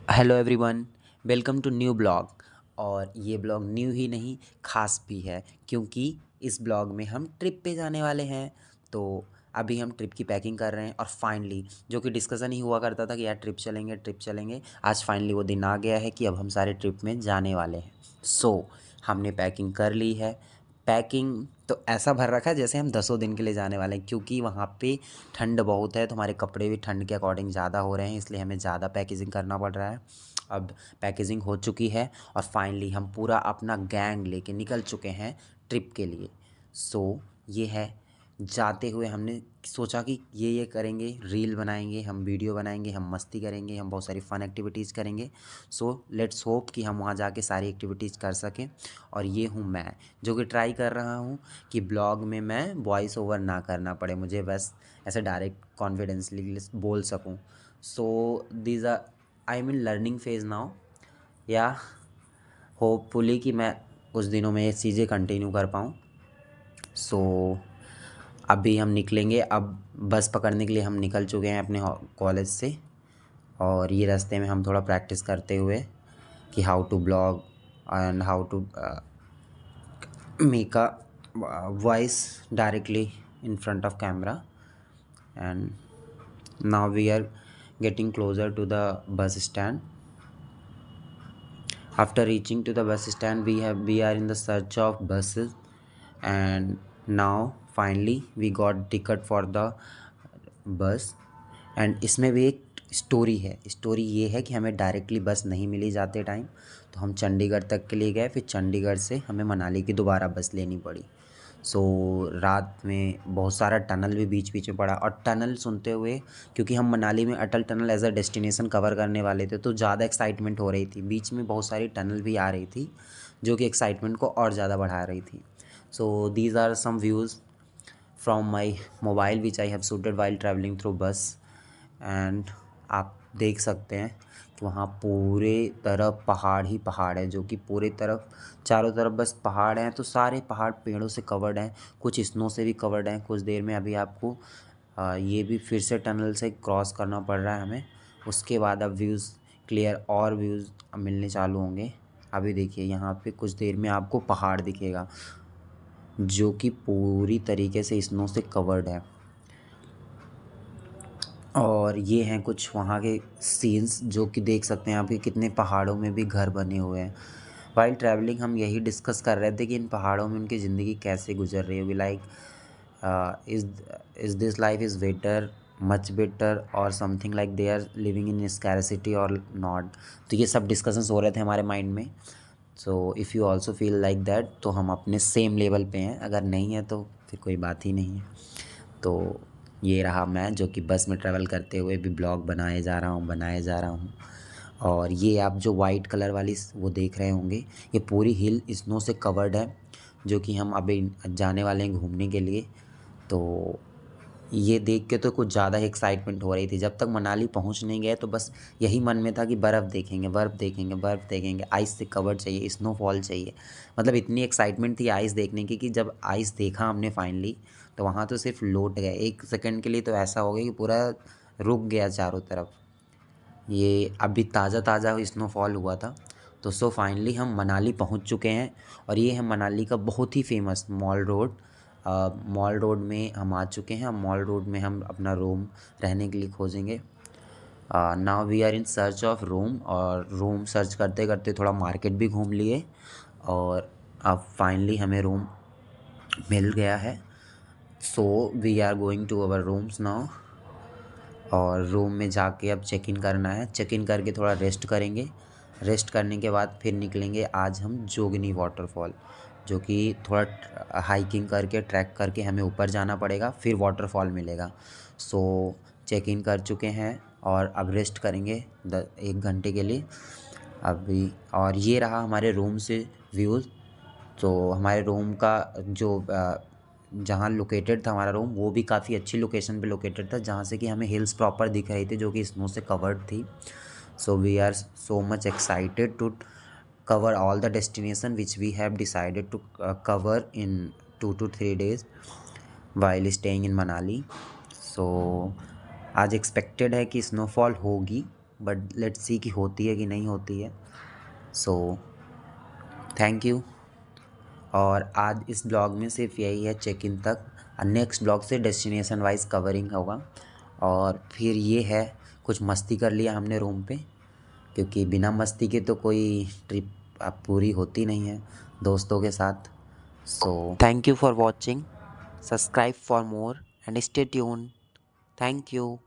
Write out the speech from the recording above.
Hello everyone, welcome to new blog. और ये blog new ही नहीं, ख़ास भी है क्योंकि इस ब्लॉग में हम ट्रिप पे जाने वाले हैं। तो अभी हम ट्रिप की पैकिंग कर रहे हैं और फाइनली जो कि डिस्कशन ही हुआ करता था कि यार ट्रिप चलेंगे, आज फाइनली वो दिन आ गया है कि अब हम सारे ट्रिप में जाने वाले हैं। हमने पैकिंग कर ली है। पैकिंग तो ऐसा भर रखा है जैसे हम 10 दिन के लिए जाने वाले हैं, क्योंकि वहाँ पे ठंड बहुत है तो हमारे कपड़े भी ठंड के अकॉर्डिंग ज़्यादा हो रहे हैं, इसलिए हमें ज़्यादा पैकेजिंग करना पड़ रहा है। अब पैकेजिंग हो चुकी है और फाइनली हम पूरा अपना गैंग लेके निकल चुके हैं ट्रिप के लिए। ये है, जाते हुए हमने सोचा कि ये करेंगे, रील बनाएंगे, हम वीडियो बनाएंगे, हम मस्ती करेंगे, हम बहुत सारी फ़न एक्टिविटीज़ करेंगे। लेट्स होप कि हम वहाँ जाके सारी एक्टिविटीज़ कर सकें। और ये हूँ मैं, जो कि ट्राई कर रहा हूँ कि ब्लॉग में मैं वॉइस ओवर ना करना पड़े मुझे, बस ऐसे डायरेक्ट कॉन्फिडेंसली बोल सकूँ। These are I am in learning phase now, या होपफुली कि मैं कुछ दिनों में ये चीज़ें कंटिन्यू कर पाऊँ। अभी हम निकलेंगे, अब बस पकड़ने के लिए हम निकल चुके हैं अपने कॉलेज से। और ये रास्ते में हम थोड़ा प्रैक्टिस करते हुए कि how to blog and how to make a voice directly in front of camera. And now we are getting closer to the bus stand. After reaching to the bus stand, we are in the search of buses, and now finally we got ticket for the bus. And इसमें भी एक story है। Story ये है कि हमें directly बस नहीं मिली जाते टाइम, तो हम चंडीगढ़ तक के लिए गए, फिर चंडीगढ़ से हमें मनाली की दोबारा बस लेनी पड़ी। रात में बहुत सारा टनल भी बीच बीच में पड़ा, और टनल सुनते हुए, क्योंकि हम मनाली में Atal tunnel as a destination cover करने वाले थे, तो ज़्यादा एक्साइटमेंट हो रही थी। बीच में बहुत सारी टनल भी आ रही थी जो कि एक्साइटमेंट को और ज़्यादा बढ़ा रही थी। These are some views from my mobile which I have shooted while travelling through bus. And आप देख सकते हैं कि वहाँ पूरे तरफ पहाड़ ही पहाड़ है, जो कि पूरे तरफ चारों तरफ बस पहाड़ हैं। तो सारे पहाड़ पेड़ों से कवर्ड हैं, कुछ स्नो से भी कवर्ड हैं। कुछ देर में अभी आपको ये भी फिर से टनल से क्रॉस करना पड़ रहा है हमें। उसके बाद अब व्यूज़ क्लियर और व्यूज़ मिलने चालू होंगे। अभी देखिए यहाँ पे कुछ देर में आपको पहाड़ दिखेगा जो कि पूरी तरीके से स्नो से कवर्ड है। और ये हैं कुछ वहाँ के सीन्स जो कि देख सकते हैं आप कि कितने पहाड़ों में भी घर बने हुए हैं। वाइल ट्रैवलिंग हम यही डिस्कस कर रहे थे कि इन पहाड़ों में उनकी ज़िंदगी कैसे गुजर रही होगी। Like is this life is better, much better, और something like they are living in scarcity और नॉट। तो ये सब डिस्कशंस हो रहे थे हमारे माइंड में। If you also feel like that, तो हम अपने सेम लेवल पे हैं। अगर नहीं है तो फिर कोई बात ही नहीं है। तो ये रहा मैं, जो कि बस में ट्रैवल करते हुए भी ब्लॉग बनाए जा रहा हूँ। और ये आप जो वाइट कलर वाली वो देख रहे होंगे, ये पूरी हिल स्नो से कवर्ड है, जो कि हम अभी जाने वाले हैं घूमने के लिए। तो ये देख के तो कुछ ज़्यादा ही एक्साइटमेंट हो रही थी। जब तक मनाली पहुंच नहीं गए तो बस यही मन में था कि बर्फ़ देखेंगे, बर्फ़ देखेंगे, बर्फ़ देखेंगे, आइस से कवर्ड चाहिए, स्नोफॉल चाहिए। मतलब इतनी एक्साइटमेंट थी आइस देखने की कि जब आइस देखा हमने फाइनली, तो वहाँ तो सिर्फ लौट गए। एक सेकंड के लिए तो ऐसा हो गया कि पूरा रुक गया चारों तरफ। ये अभी ताज़ा ताज़ा स्नोफॉल हुआ था। फाइनली हम मनाली पहुंच चुके हैं, और ये है मनाली का बहुत ही famous mall road. Mall road में हम आ चुके हैं। मॉल रोड में हम अपना रूम रहने के लिए खोजेंगे। Now we are in search of room, और रूम सर्च करते करते थोड़ा मार्केट भी घूम लिए, और अब फाइनली हमें रूम मिल गया है। We are going to our rooms now. और रूम में जाके अब चेक इन करना है। चेक इन करके थोड़ा रेस्ट करेंगे। रेस्ट करने के बाद फिर निकलेंगे आज हम जोगनी वाटरफॉल, जो कि थोड़ा हाइकिंग करके ट्रैक करके हमें ऊपर जाना पड़ेगा, फिर वाटरफॉल मिलेगा। चेक इन कर चुके हैं और अब रेस्ट करेंगे 1 घंटे के लिए अभी। और ये रहा हमारे रूम से व्यूज़। हमारे रूम का जो जहाँ लोकेटेड था हमारा रूम, वो भी काफ़ी अच्छी लोकेशन पे लोकेटेड था, जहाँ से कि हमें हिल्स प्रॉपर दिख रही थी जो कि स्नो से कवर्ड थी। We are so much excited to cover all the destination which we have decided to cover in 2 to 3 days while staying in Manali. आज एक्सपेक्टेड है कि स्नोफॉल होगी, बट लेट्स सी कि होती है कि नहीं होती है। So thank you. और आज इस ब्लॉग में सिर्फ यही है, चेक इन तक। नेक्स्ट ब्लॉग से डेस्टिनेशन वाइज कवरिंग होगा। और फिर ये है, कुछ मस्ती कर लिया हमने रूम पे, क्योंकि बिना मस्ती के तो कोई ट्रिप अब पूरी होती नहीं है दोस्तों के साथ। So thank you for watching, subscribe for more and stay tune. Thank you.